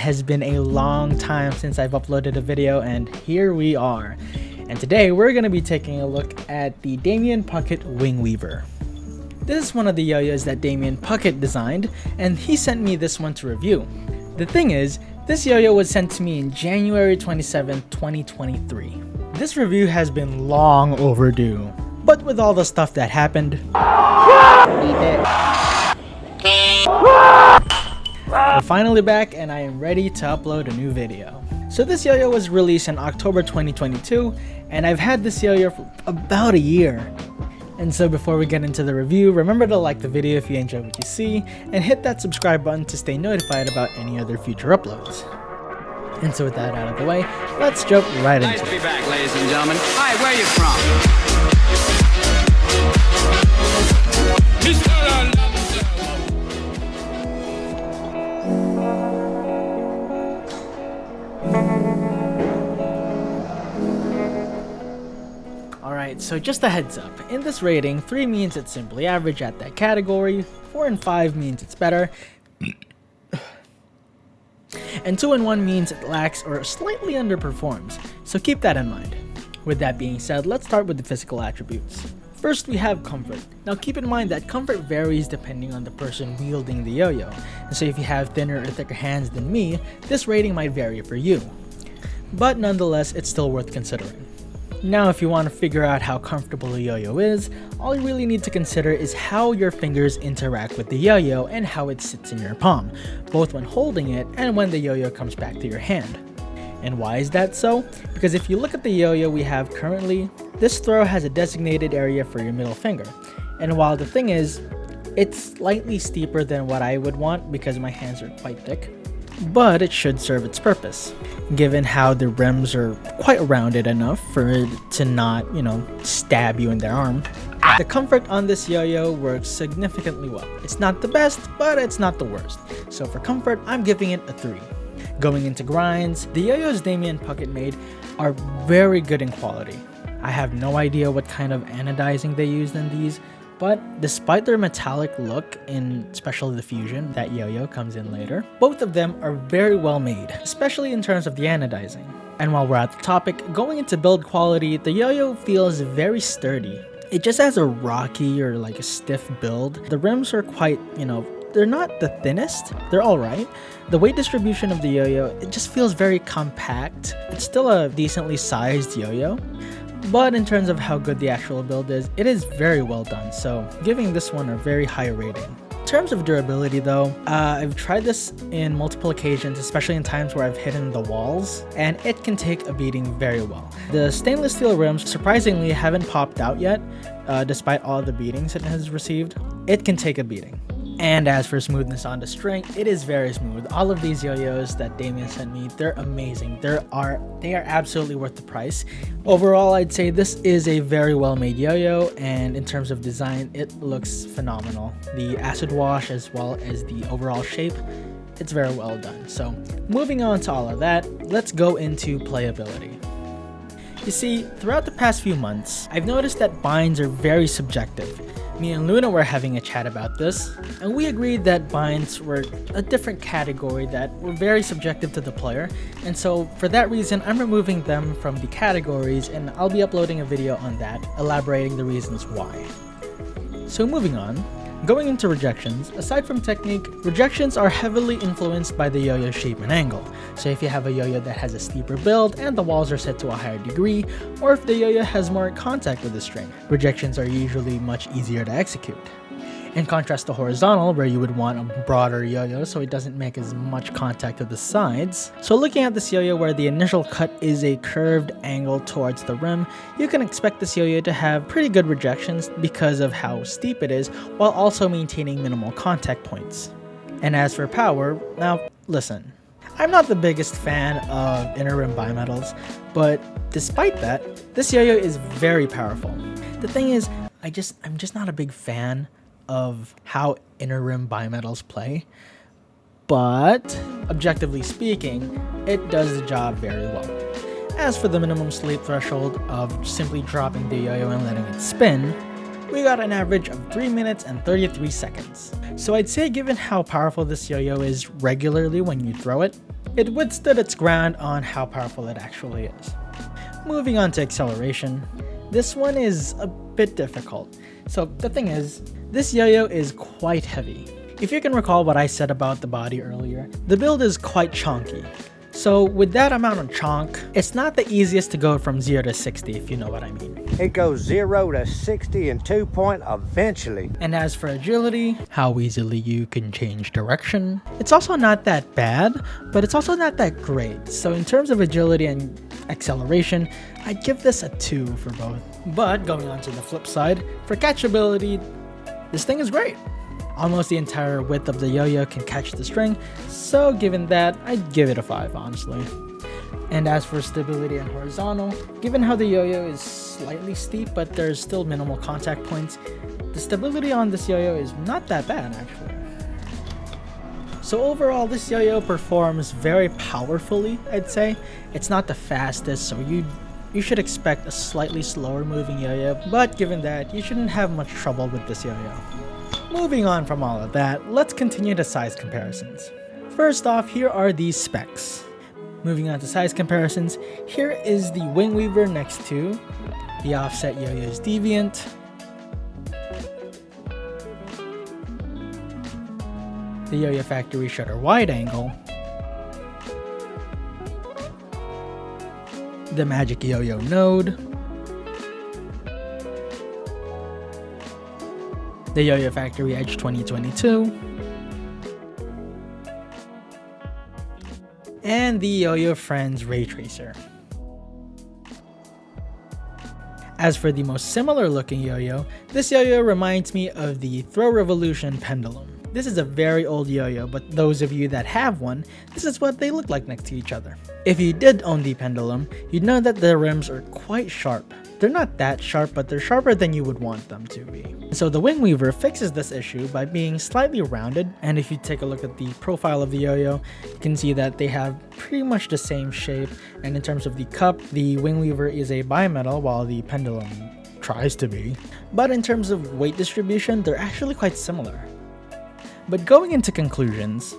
has been a long time since I've uploaded a video, and here we are. And today we're going to be taking a look at the Damian Puckett WingWeaver. This is one of the yo-yos that Damian Puckett designed, and he sent me this one to review. The thing is, this yo-yo was sent to me in January 27, 2023. This review has been long overdue, but with all the stuff that happened, we're finally back and I am ready to upload a new video. So this yo-yo was released in October 2022, and I've had this yo-yo for about a year. And so before we get into the review, remember to like the video if you enjoy what you see, and hit that subscribe button to stay notified about any other future uploads. And so with that out of the way, let's jump right into it. Nice to be back, ladies and gentlemen. Hi, where are you from? Alright, so just a heads up. In this rating, 3 means it's simply average at that category, 4 and 5 means it's better, and 2 and 1 means it lacks or slightly underperforms, so keep that in mind. With that being said, let's start with the physical attributes. First, we have comfort. Now keep in mind that comfort varies depending on the person wielding the yo-yo, and so if you have thinner or thicker hands than me, this rating might vary for you. But nonetheless, it's still worth considering. Now if you want to figure out how comfortable a yo-yo is, all you really need to consider is how your fingers interact with the yo-yo and how it sits in your palm, both when holding it and when the yo-yo comes back to your hand. And why is that so? Because if you look at the yo-yo we have currently, this throw has a designated area for your middle finger. And while the thing is, it's slightly steeper than what I would want because my hands are quite thick, but it should serve its purpose, given how the rims are quite rounded enough for it to not, stab you in the arm. The comfort on this yo-yo works significantly well. It's not the best, but it's not the worst. So for comfort, I'm giving it a 3. Going into grinds, the yo-yos Damian Puckett made are very good in quality. I have no idea what kind of anodizing they used in these, but despite their metallic look in Special Diffusion, that yo-yo comes in later, both of them are very well made, especially in terms of the anodizing. And while we're at the topic, going into build quality, the yo-yo feels very sturdy. It just has a rocky or like a stiff build. The rims are quite, they're not the thinnest, they're alright. The weight distribution of the yo-yo, it just feels very compact. It's still a decently sized yo-yo, but in terms of how good the actual build is, it is very well done, so giving this one a very high rating. In terms of durability though, I've tried this in multiple occasions, especially in times where I've hidden the walls, and it can take a beating very well. The stainless steel rims surprisingly haven't popped out yet, despite all the beatings it has received. It can take a beating. And as for smoothness on the string, it is very smooth. All of these yo-yos that Damian sent me, they're amazing. They are absolutely worth the price. Overall, I'd say this is a very well made yo-yo, and in terms of design, it looks phenomenal. The acid wash as well as the overall shape, it's very well done. So moving on to all of that, let's go into playability. You see, throughout the past few months, I've noticed that binds are very subjective. Me and Luna were having a chat about this, and we agreed that binds were a different category that were very subjective to the player, and so for that reason I'm removing them from the categories, and I'll be uploading a video on that, elaborating the reasons why. So moving on, going into rejections, aside from technique, rejections are heavily influenced by the yo-yo shape and angle. So if you have a yo-yo that has a steeper build and the walls are set to a higher degree, or if the yo-yo has more contact with the string, rejections are usually much easier to execute. In contrast to horizontal, where you would want a broader yo-yo so it doesn't make as much contact with the sides. So looking at this yo-yo where the initial cut is a curved angle towards the rim, you can expect this yo-yo to have pretty good rejections because of how steep it is, while also maintaining minimal contact points. And as for power, now listen, I'm not the biggest fan of inner rim bimetals, but despite that, this yo-yo is very powerful. The thing is, I'm just not a big fan of how inner rim bimetals play, but objectively speaking, it does the job very well. As for the minimum sleep threshold of simply dropping the yo-yo and letting it spin, we got an average of 3 minutes and 33 seconds. So I'd say given how powerful this yo-yo is regularly when you throw it, It withstood its ground on how powerful it actually is. Moving on to acceleration, this one is a bit difficult. So the thing is, this yo-yo is quite heavy. If you can recall what I said about the body earlier, the build is quite chonky. So with that amount of chonk, it's not the easiest to go from 0 to 60, if you know what I mean. It goes 0 to 60 in 2 point eventually. And as for agility, how easily you can change direction, it's also not that bad, but it's also not that great. So in terms of agility and acceleration, I'd give this a 2 for both. But going on to the flip side, for catchability, this thing is great. Almost the entire width of the yo-yo can catch the string, so given that, I'd give it a 5, honestly. And as for stability and horizontal, given how the yo-yo is slightly steep but there's still minimal contact points, the stability on this yo-yo is not that bad actually. So overall, this yo-yo performs very powerfully, I'd say. It's not the fastest, so you should expect a slightly slower moving yo-yo, but given that, you shouldn't have much trouble with this yo-yo. Moving on from all of that, let's continue to size comparisons. First off, here are these specs. Moving on to size comparisons, here is the WingWeaver next to the offset yo-yo's Deviant, the Yo-Yo Factory Shutter Wide Angle, the Magic Yo-Yo Node, the Yo-Yo Factory Edge 2022, and the Yo-Yo Friends Ray Tracer. As for the most similar looking yo-yo, this yo-yo reminds me of the Throw Revolution pendulum. This is a very old yo-yo, but those of you that have one, this is what they look like next to each other. If you did own the pendulum, you'd know that the rims are quite sharp. They're not that sharp, but they're sharper than you would want them to be. So the WingWeaver fixes this issue by being slightly rounded, and if you take a look at the profile of the yo-yo, you can see that they have pretty much the same shape, and in terms of the cup, the WingWeaver is a bimetal while the pendulum tries to be. But in terms of weight distribution, they're actually quite similar. But going into conclusions,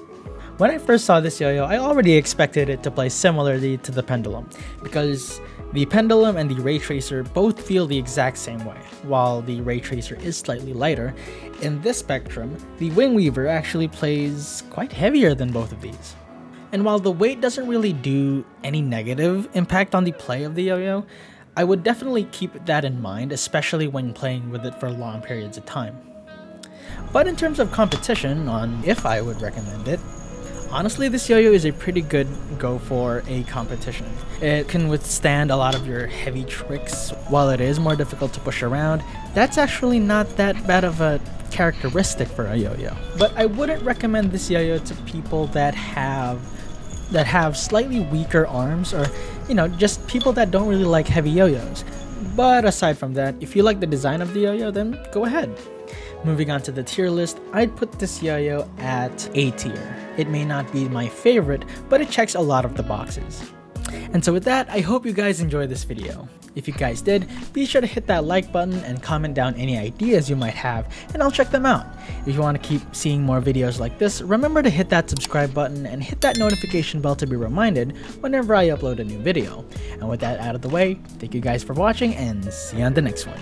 when I first saw this yo-yo, I already expected it to play similarly to the pendulum, because the pendulum and the ray tracer both feel the exact same way. While the ray tracer is slightly lighter, in this spectrum, the WingWeaver actually plays quite heavier than both of these. And while the weight doesn't really do any negative impact on the play of the yo-yo, I would definitely keep that in mind, especially when playing with it for long periods of time. But in terms of competition on if I would recommend it, honestly, this yo-yo is a pretty good go for a competition. It can withstand a lot of your heavy tricks. While it is more difficult to push around, that's actually not that bad of a characteristic for a yo-yo. But I wouldn't recommend this yo-yo to people that have slightly weaker arms, or just people that don't really like heavy yo-yos. But aside from that, if you like the design of the yo-yo, then go ahead. Moving on to the tier list, I'd put this yo-yo at A tier. It may not be my favorite, but it checks a lot of the boxes. And so with that, I hope you guys enjoyed this video. If you guys did, be sure to hit that like button and comment down any ideas you might have, and I'll check them out. If you want to keep seeing more videos like this, remember to hit that subscribe button and hit that notification bell to be reminded whenever I upload a new video. And with that out of the way, thank you guys for watching, and see you on the next one.